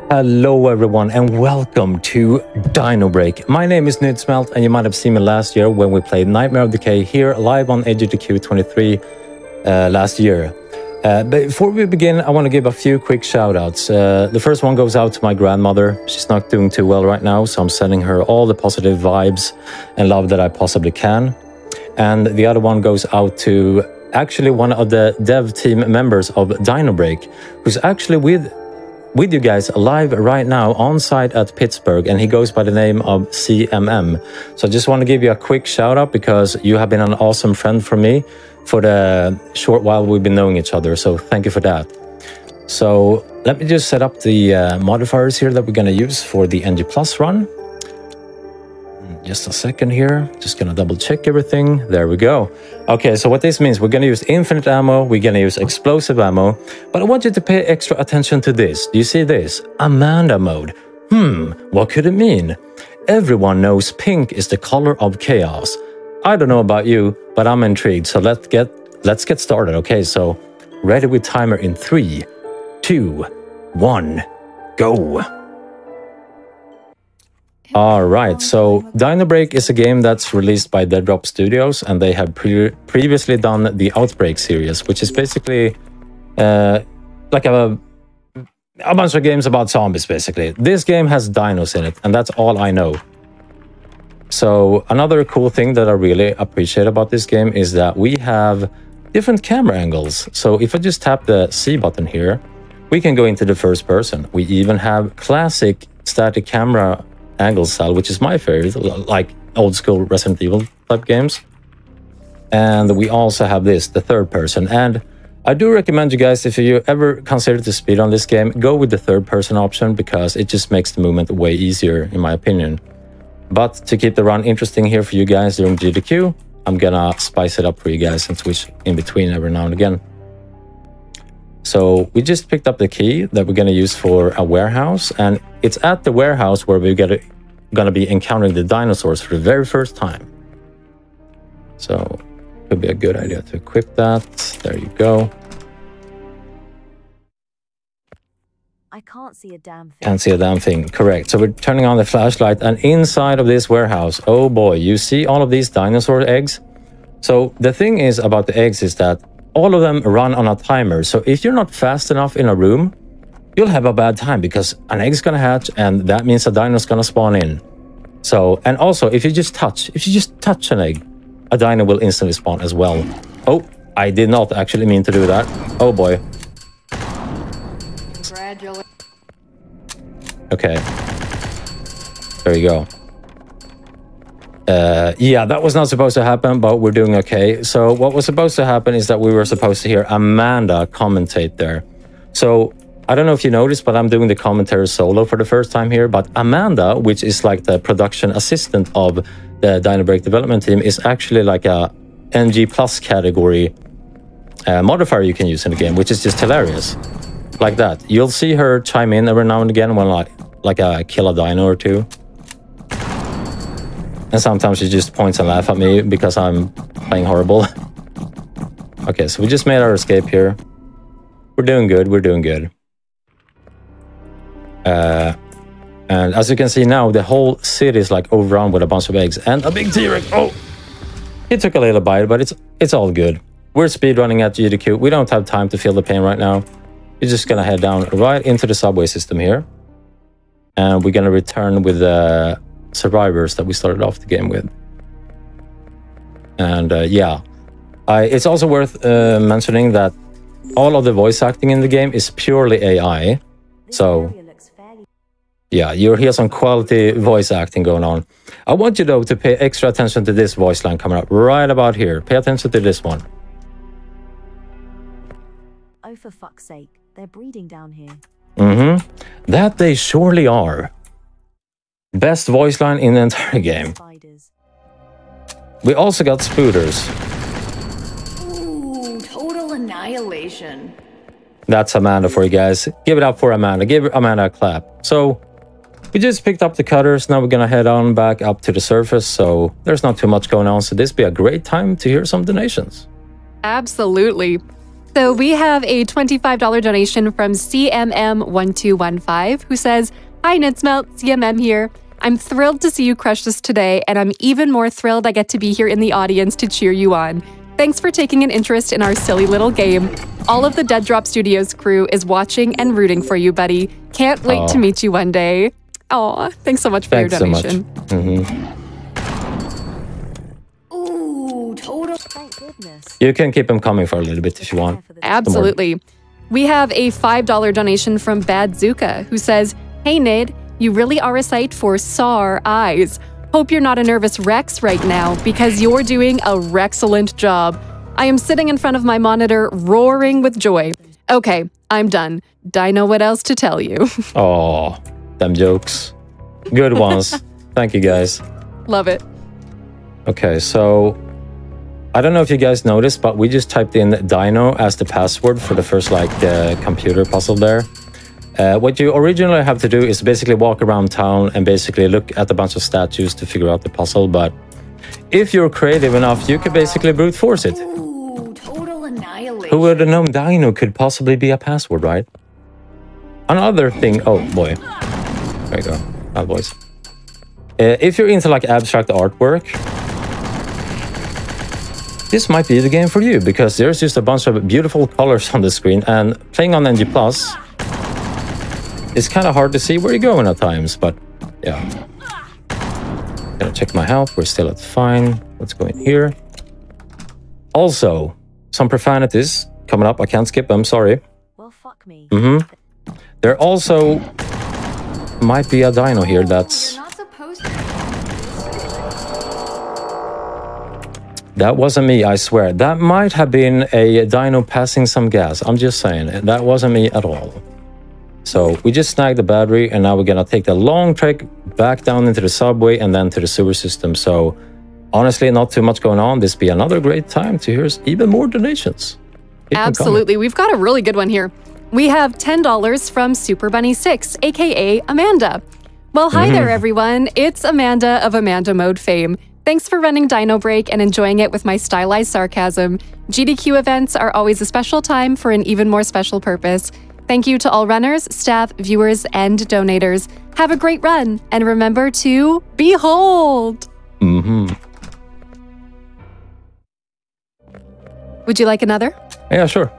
Hello everyone and welcome to Dinobreak. My name is Gnydsmelt and you might have seen me last year when we played Nightmare of Decay here live on AGDQ 23 last year. But before we begin, I want to give a few quick shout-outs. The first one goes out to my grandmother. She's not doing too well right now, so I'm sending her all the positive vibes and love that I possibly can. And the other one goes out to actually one of the dev team members of Dinobreak, who's actually with you guys live right now on site at Pittsburgh, and he goes by the name of CMM. So I just want to give you a quick shout out because you have been an awesome friend for me for the short while we've been knowing each other, so thank you for that. So let me just set up the modifiers here that we're going to use for the NG Plus run. Just a second here, just gonna double check everything. There we go. Okay, so what this means, we're gonna use infinite ammo, we're gonna use explosive ammo, but I want you to pay extra attention to this. Do you see this? Amanda mode. What could it mean? Everyone knows pink is the color of chaos. I don't know about you, but I'm intrigued, so let's get started. Okay, so ready with timer in 3, 2, 1, go. Alright, so Dinobreak is a game that's released by Dead Drop Studios, and they have previously done the Outbreak series, which is basically like a bunch of games about zombies, basically. This game has dinos in it, and that's all I know. So another cool thing that I really appreciate about this game is that we have different camera angles. So if I just tap the C button here, we can go into the first person. We even have classic static camera angle style, which is my favorite, like old school Resident Evil type games. And we also have this, the third person. And I do recommend you guys, if you ever consider to speed on this game, go with the third person option because it just makes the movement way easier, in my opinion. But to keep the run interesting here for you guys during GDQ, I'm gonna spice it up for you guys and switch in between every now and again. So we just picked up the key that we're going to use for a warehouse, and it's at the warehouse where we're going to be encountering the dinosaurs for the very first time. So it could be a good idea to equip that. There you go. I can't see a damn thing. Can't see a damn thing, correct. So we're turning on the flashlight, and inside of this warehouse, oh boy, you see all of these dinosaur eggs? So the thing is about the eggs is that all of them run on a timer, so if you're not fast enough in a room, you'll have a bad time because an egg's gonna hatch and that means a dino's gonna spawn in. So, and also if you just touch an egg, a dino will instantly spawn as well. Oh, I did not actually mean to do that. Oh boy. Okay. There you go. Yeah, that was not supposed to happen, but we're doing okay. So what was supposed to happen is that we were supposed to hear Amanda commentate there. So I don't know if you noticed, but I'm doing the commentary solo for the first time here. But Amanda, which is like the production assistant of the Dinobreak development team, is actually like a NG Plus category modifier you can use in the game, which is just hilarious. Like that. You'll see her chime in every now and again when like I kill a dino or two. And sometimes she just points and laughs at me because I'm playing horrible. Okay, so we just made our escape here. We're doing good, we're doing good. And as you can see now, the whole city is like overrun with a bunch of eggs. And a big T-Rex! Oh! He took a little bite, but it's all good. We're speedrunning at GDQ. We don't have time to feel the pain right now. We're just gonna head down right into the subway system here. And we're gonna return with the survivors that we started off the game with. And yeah, it's also worth mentioning that all of the voice acting in the game is purely AI. So yeah, you'll hear some quality voice acting going on. I want you though to pay extra attention to this voice line coming up right about here. Pay attention to this one. Oh, for fuck's sake, they're breeding down here. That they surely are. Best voice line in the entire game. We also got spooters. Ooh, total annihilation. That's Amanda for you guys. Give it up for Amanda. Give Amanda a clap. So, we just picked up the cutters. Now we're gonna head on back up to the surface. So, there's not too much going on. So, this will be a great time to hear some donations. Absolutely. So we have a $25 donation from CMM1215 who says, "Hi Gnydsmelt, CMM here. I'm thrilled to see you crush this today, and I'm even more thrilled I get to be here in the audience to cheer you on. Thanks for taking an interest in our silly little game. All of the Dead Drop Studios crew is watching and rooting for you, buddy. Can't wait to meet you one day." Aw, thanks so much for your donation. So much. Ooh, total. Thank goodness. You can keep them coming for a little bit if you want. Absolutely. We have a $5 donation from Bad Zuka, who says, "Hey Nid, you really are a sight for sore eyes. Hope you're not a nervous Rex right now, because you're doing a Rexcellent job. I am sitting in front of my monitor roaring with joy. Okay, I'm done. Dino, what else to tell you?" Oh, them jokes. Good ones. Thank you, guys. Love it. Okay, so I don't know if you guys noticed, but we just typed in Dino as the password for the first computer puzzle there. What you originally have to do is basically walk around town and basically look at a bunch of statues to figure out the puzzle. But if you're creative enough, you could basically brute force it. Ooh, total annihilation. Who would have known Dino could possibly be a password, right? Another thing. Oh boy, there you go, bad boys. If you're into like abstract artwork, this might be the game for you, because there's just a bunch of beautiful colors on the screen, and playing on NG+, it's kind of hard to see where you're going at times, but yeah. Gonna check my health, we're still at fine. Let's go in here. Also, some profanities coming up, I can't skip them, sorry. Well, fuck me. There also might be a dino here that's... You're not supposed to. That wasn't me, I swear. That might have been a dino passing some gas. I'm just saying, that wasn't me at all. So we just snagged the battery, and now we're gonna take the long trek back down into the subway and then to the sewer system. So honestly, not too much going on. This be another great time to hear even more donations. Keep them Absolutely. We've got a really good one here. We have $10 from Super Bunny 6, aka Amanda. Well, hi there, everyone. It's Amanda of Amanda Mode fame. Thanks for running Dinobreak and enjoying it with my stylized sarcasm. GDQ events are always a special time for an even more special purpose. Thank you to all runners, staff, viewers, and donators. Have a great run, and remember to behold! Would you like another? Yeah, sure.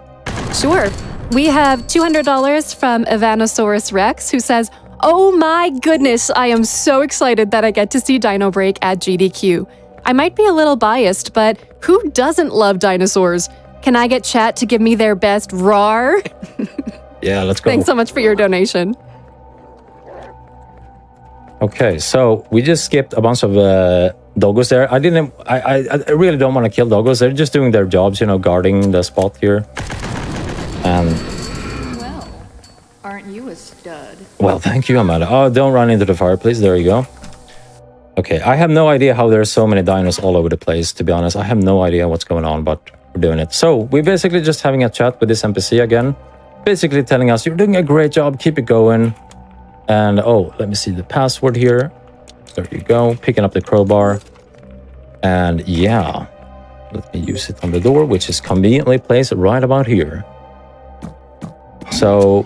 Sure. We have $200 from Ivanosaurus Rex, who says, "Oh my goodness, I am so excited that I get to see Dinobreak at GDQ. I might be a little biased, but who doesn't love dinosaurs? Can I get chat to give me their best roar?" Yeah, let's go. Thanks so much for your donation. Okay, so we just skipped a bunch of doggos there. I really don't want to kill doggos. They're just doing their jobs, you know, guarding the spot here. And Well, aren't you a stud? well, thank you, Amanda. Oh, don't run into the fire, please. There you go. Okay, I have no idea how there's so many dinos all over the place, to be honest. I have no idea what's going on, but we're doing it. So we're basically just having a chat with this NPC again. Basically telling us, you're doing a great job, keep it going. And oh, let me see the password here. There you go, picking up the crowbar. And yeah, let me use it on the door, which is conveniently placed right about here. So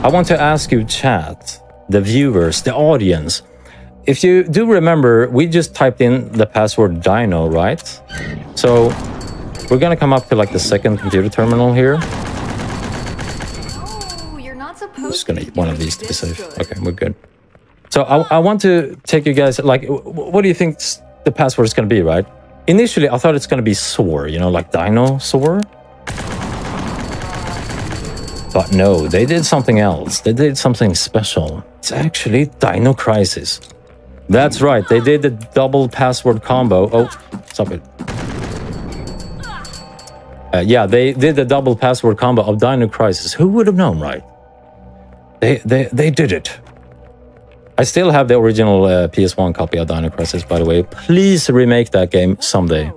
I want to ask you, chat, the viewers, the audience, if you do remember, we just typed in the password Dino, right? So we're gonna come up to like the second computer terminal here. I'm just gonna eat one of these to be safe. Okay, we're good. So I want to take you guys, like, what do you think the password is gonna be, right? Initially, I thought it's gonna be soar, you know, like dinosaur. But no, they did something else. They did something special. It's actually Dino Crisis. That's right, they did the double password combo. Oh, stop it. Yeah, they did the double password combo of Dino Crisis. Who would have known, right? They did it. I still have the original PS1 copy of Dino Crisis, by the way. Please remake that game someday.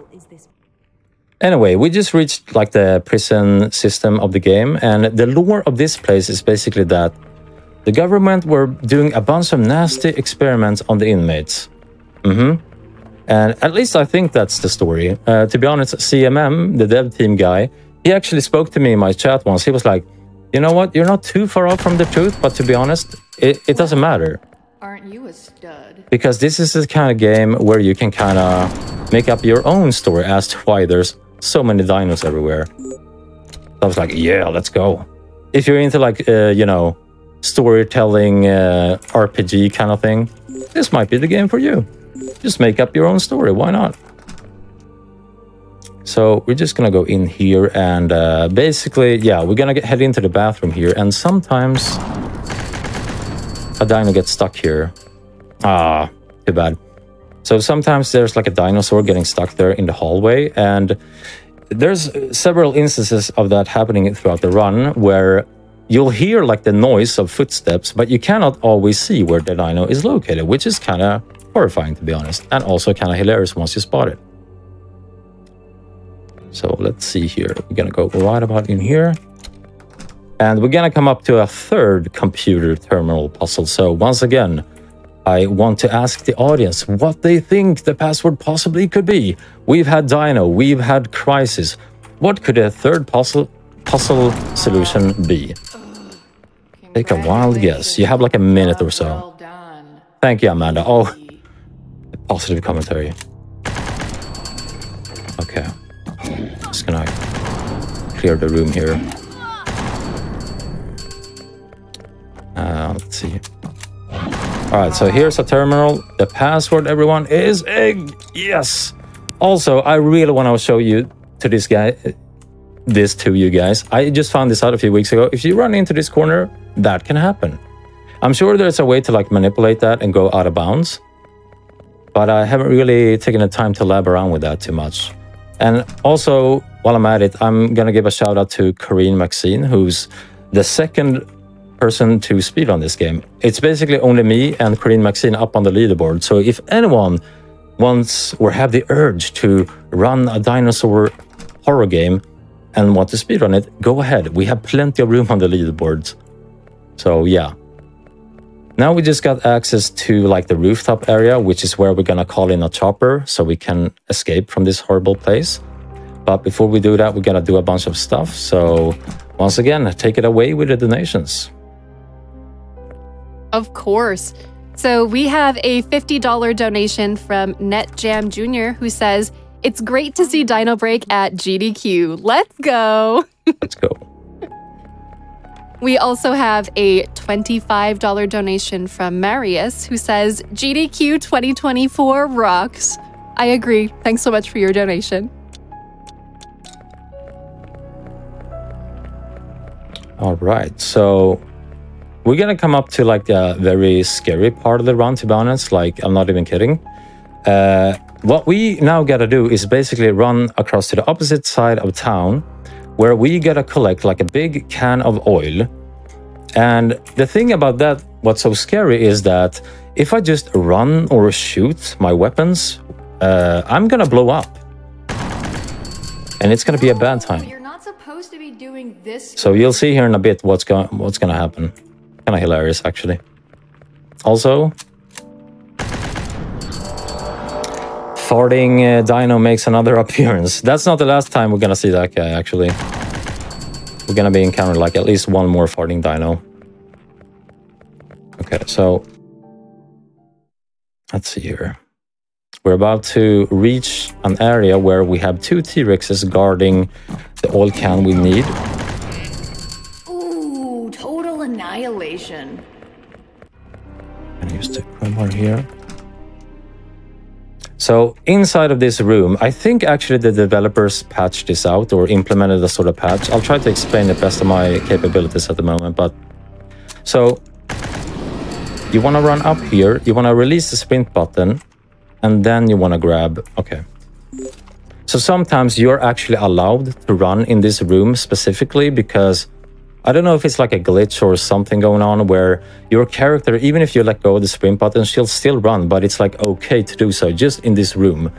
Anyway, we just reached like the prison system of the game, and the lore of this place is basically that the government were doing a bunch of nasty experiments on the inmates. And at least I think that's the story. To be honest, CMM, the dev team guy, He actually spoke to me in my chat once. He was like, you know what? You're not too far off from the truth, but to be honest, it doesn't matter. Aren't you a stud? Because this is the kind of game where you can kind of make up your own story as to why there's so many dinos everywhere. I was like, yeah, let's go. If you're into like, you know, storytelling, RPG kind of thing, this might be the game for you. Just make up your own story. Why not? So we're just going to go in here and basically, yeah, we're going to head into the bathroom here. And sometimes a dino gets stuck here. Ah, too bad. So sometimes there's like a dinosaur getting stuck there in the hallway. And there's several instances of that happening throughout the run where you'll hear like the noise of footsteps, but you cannot always see where the dino is located, which is kind of horrifying, to be honest, and also kind of hilarious once you spot it. So let's see here. We're going to go right about in here. And we're going to come up to a third computer terminal puzzle. So once again, I want to ask the audience what they think the password possibly could be. We've had Dino, we've had Crisis. What could a third puzzle solution be? Take a wild guess. You have like a minute or so. Well done. Thank you, Amanda. Oh, positive commentary. Okay. Just gonna clear the room here. Let's see. Alright, so here's a terminal. The password, everyone, is egg. Yes! Also, I really want to show you to this guy, this to you guys. I just found this out a few weeks ago. If you run into this corner, that can happen. I'm sure there's a way to like manipulate that and go out of bounds. But I haven't really taken the time to lab around with that too much. And also, while I'm at it, I'm going to give a shout out to Corinne Maxine, who's the second person to speed on this game. It's basically only me and Corinne Maxine up on the leaderboard. So if anyone wants or have the urge to run a dinosaur horror game and want to speed on it, go ahead. We have plenty of room on the leaderboards. So yeah. Now we just got access to like the rooftop area, which is where we're gonna call in a chopper so we can escape from this horrible place. But before we do that, we're gonna do a bunch of stuff. So once again, take it away with the donations. Of course. So we have a $50 donation from NetJam Jr. who says, "It's great to see Dinobreak at GDQ. Let's go." Let's go. We also have a $25 donation from Marius who says, "GDQ 2024 rocks." I agree. Thanks so much for your donation. All right, so we're gonna come up to like the very scary part of the run, to be honest. Like, I'm not even kidding. What we now gotta do is basically run across to the opposite side of town, where we gotta collect like a big can of oil. And the thing about that, what's so scary is that if I just run or shoot my weapons, I'm gonna blow up. And it's gonna be a bad time. You're not supposed to be doing this. So you'll see here in a bit what's gonna happen. Kind of hilarious, actually. Also, farting dino makes another appearance. That's not the last time we're gonna see that guy, actually. We're gonna be encountering like at least one more farting dino. Okay, so let's see here. We're about to reach an area where we have two T-Rexes guarding the oil can we need. Ooh, total annihilation. And use the crowbar here. So inside of this room, I think actually the developers patched this out or implemented a sort of patch. I'll try to explain the best of my capabilities at the moment, but so you want to run up here, you want to release the sprint button, and then you want to grab, okay. So sometimes you're actually allowed to run in this room specifically because I don't know if it's like a glitch or something going on where your character, even if you let go of the sprint button, she'll still run, but it's like okay to do so just in this room.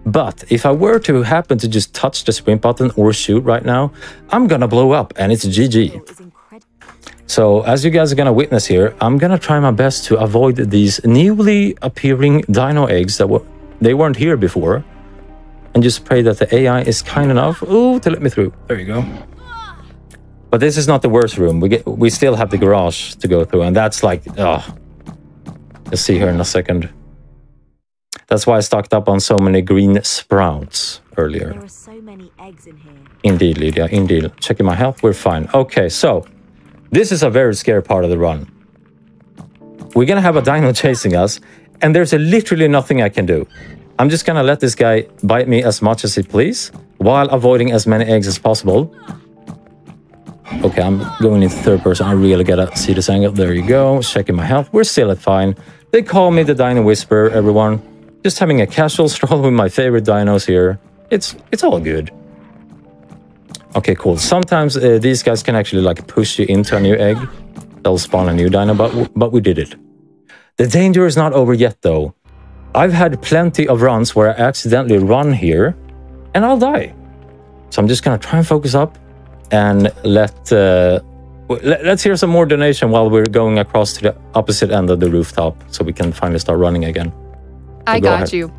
But if I were to happen to just touch the sprint button or shoot right now, I'm gonna blow up and it's GG. So as you guys are gonna witness here, I'm gonna try my best to avoid these newly appearing dino eggs that they weren't here before. and just pray that the AI is kind enough to let me through. There you go. But this is not the worst room. We still have the garage to go through, and that's like, you'll see here in a second. That's why I stocked up on so many green sprouts earlier. There are so many eggs in here. Indeed, Lydia, indeed. Checking my health, we're fine. Okay, so this is a very scary part of the run. We're gonna have a dino chasing us, and there's literally nothing I can do. I'm just gonna let this guy bite me as much as he please, while avoiding as many eggs as possible. Okay, I'm going into third person. I really gotta see this angle. There you go. Checking my health. We're still at fine. They call me the Dino Whisperer, everyone. Just having a casual stroll with my favorite dinos here. It's all good. Okay, cool. Sometimes these guys can actually like push you into a new egg. They'll spawn a new dino, but we did it. The danger is not over yet, though. I've had plenty of runs where I accidentally run here, and I'll die. So I'm just gonna try and focus up. And let's hear some more donation while we're going across to the opposite end of the rooftop so we can finally start running again. So I got you.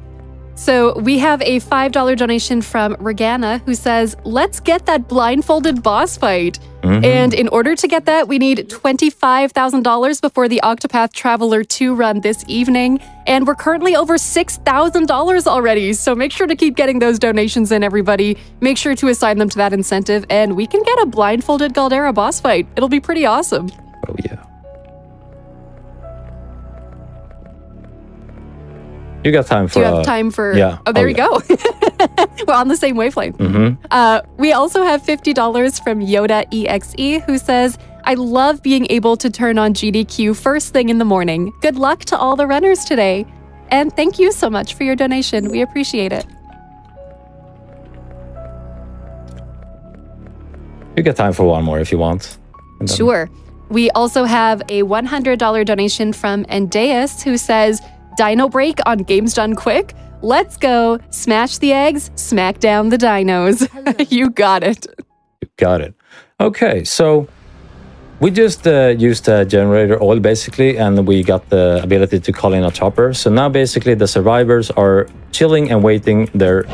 So we have a $5 donation from Regana who says, let's get that blindfolded boss fight. And in order to get that, we need $25,000 before the Octopath Traveler 2 run this evening. And we're currently over $6,000 already. So make sure to keep getting those donations in, everybody. Make sure to assign them to that incentive, and we can get a blindfolded Galdera boss fight. It'll be pretty awesome. Oh, yeah. You got time for... Do you have time for... Yeah. Oh, there you go. We're on the same wavelength. We also have $50 from Yoda EXE, who says, I love being able to turn on GDQ first thing in the morning. Good luck to all the runners today. And thank you so much for your donation. We appreciate it. You got time for one more if you want. Sure. We also have a $100 donation from Endeus, who says, Dinobreak on Games Done Quick. Let's go. Smash the eggs, smack down the dinos. You got it. You got it. Okay, so we just used a generator oil basically, and we got the ability to call in a chopper. So now basically the survivors are chilling and waiting there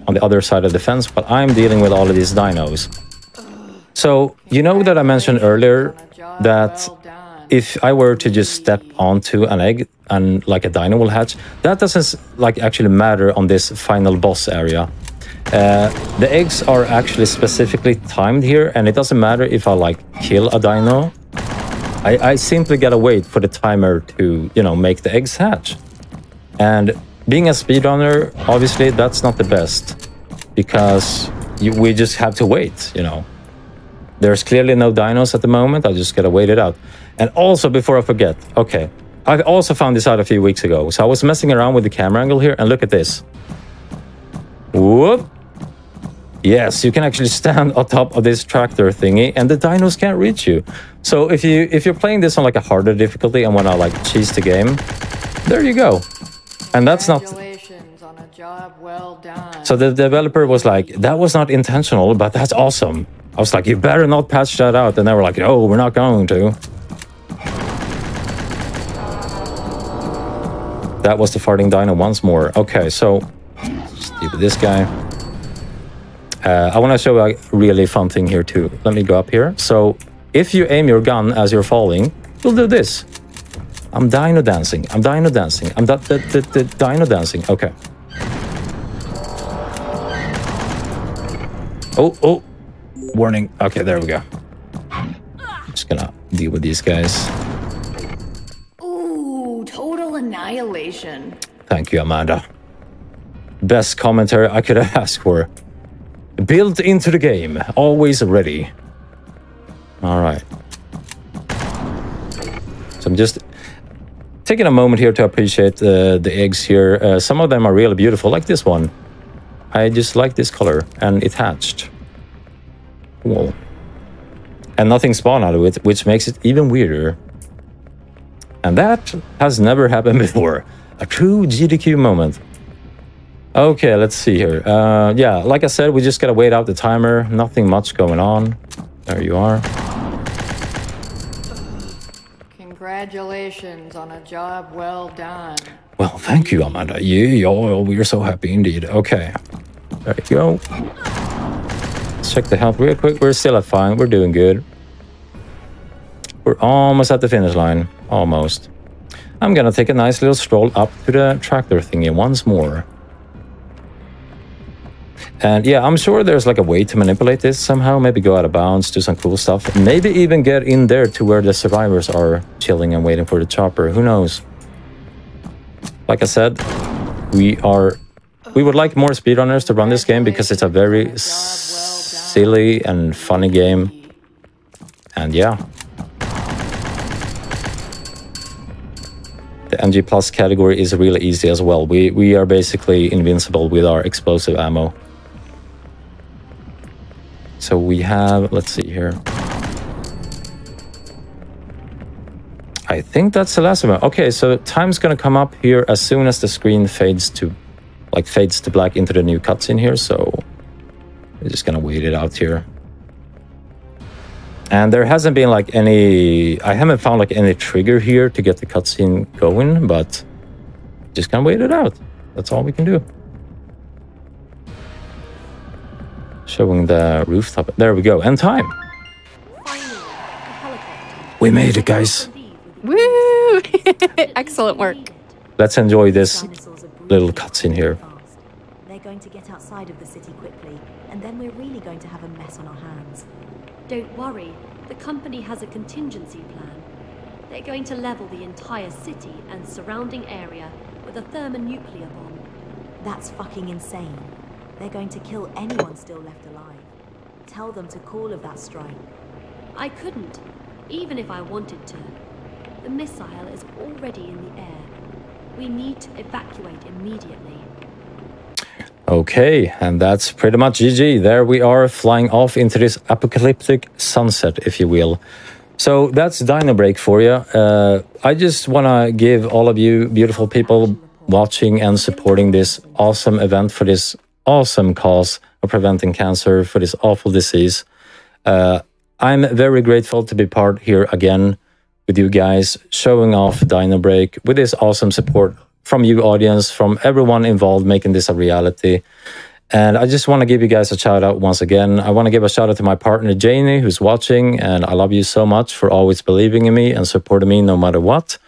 on the other side of the fence, but I'm dealing with all of these dinos. So you know that I mentioned earlier that if I were to just step onto an egg and like a dino will hatch, that doesn't like actually matter on this final boss area. The eggs are actually specifically timed here, and it doesn't matter if I like kill a dino. I simply gotta wait for the timer to, you know, make the eggs hatch. And being a speedrunner, obviously that's not the best, because we just have to wait, you know. There's clearly no dinos at the moment. I just gotta wait it out. And also, before I forget, okay, I also found this out a few weeks ago. So I was messing around with the camera angle here, and look at this. Whoop! Yes, you can actually stand on top of this tractor thingy, and the dinos can't reach you. So if you're playing this on like a harder difficulty and wanna like cheese the game, there you go. And that's not. Congratulations on a job well done. So the developer was like, that was not intentional, but that's awesome. I was like, you better not patch that out. And they were like, oh, we're not going to. That was the farting dino once more. Okay, so let's deal with this guy. I want to show a really fun thing here too. Let me go up here. So if you aim your gun as you're falling, you'll do this. I'm dino dancing. I'm dino dancing. I'm dino dancing. Okay. Oh. Warning. Okay, there we go. Just gonna deal with these guys. Ooh, total annihilation. Thank you, Amanda. Best commentary I could have asked for. Built into the game. Always ready. All right. So I'm just taking a moment here to appreciate the eggs here. Some of them are really beautiful, like this one. I just like this color, and it hatched. Cool. And nothing spawned out of it, which makes it even weirder. And that has never happened before. A true GDQ moment. Okay, let's see here. Yeah, like I said, we just gotta wait out the timer. Nothing much going on. There you are. Congratulations on a job well done. Well, thank you, Amanda. Yeah, we're so happy indeed. Okay. There you go. Let's check the health real quick. We're still at 5. We're doing good. We're almost at the finish line. Almost. I'm gonna take a nice little stroll up to the tractor thingy once more. And yeah, I'm sure there's like a way to manipulate this somehow. Maybe go out of bounds, do some cool stuff. Maybe even get in there to where the survivors are chilling and waiting for the chopper. Who knows? Like I said, we would like more speedrunners to run this game because it's a very silly and funny game. And yeah. The NG Plus category is really easy as well. We are basically invincible with our explosive ammo. So we have, let's see here. I think that's the last one. Okay, so time's gonna come up here as soon as the screen fades to black into the new cutscene here. So we're just gonna wait it out here. And there hasn't been like any, I haven't found like any trigger here to get the cutscene going, but just gonna wait it out. That's all we can do. Showing the rooftop. There we go. And time. We made it, guys. Woo! Excellent work. Let's enjoy this little cutscene here. They're going to get outside of the city quickly, and then we're really going to have a mess on our hands. Don't worry, the company has a contingency plan. They're going to level the entire city and surrounding area with a thermonuclear bomb. That's fucking insane. They're going to kill anyone still left alive. Tell them to call of that strike. I couldn't, even if I wanted to. The missile is already in the air. We need to evacuate immediately. Okay, and that's pretty much GG. There we are, flying off into this apocalyptic sunset, if you will. So that's Dinobreak for you. I just want to give all of you beautiful people watching and supporting this awesome event for this awesome cause of preventing cancer, for this awful disease. I'm very grateful to be part here again with you guys, showing off Dinobreak with this awesome support from you audience, from everyone involved making this a reality. And I just want to give you guys a shout out once again. I want to give a shout out to my partner Janie, who's watching, and I love you so much for always believing in me and supporting me no matter what.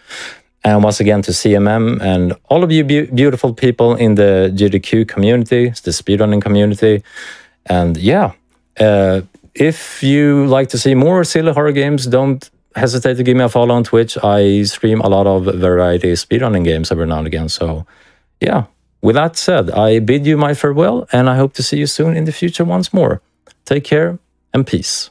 And once again to CMM and all of you beautiful people in the GDQ community, the speedrunning community. And yeah, if you like to see more silly horror games, don't hesitate to give me a follow on Twitch. I stream a lot of variety speedrunning games every now and again. So yeah, with that said, I bid you my farewell, and I hope to see you soon in the future once more. Take care and peace.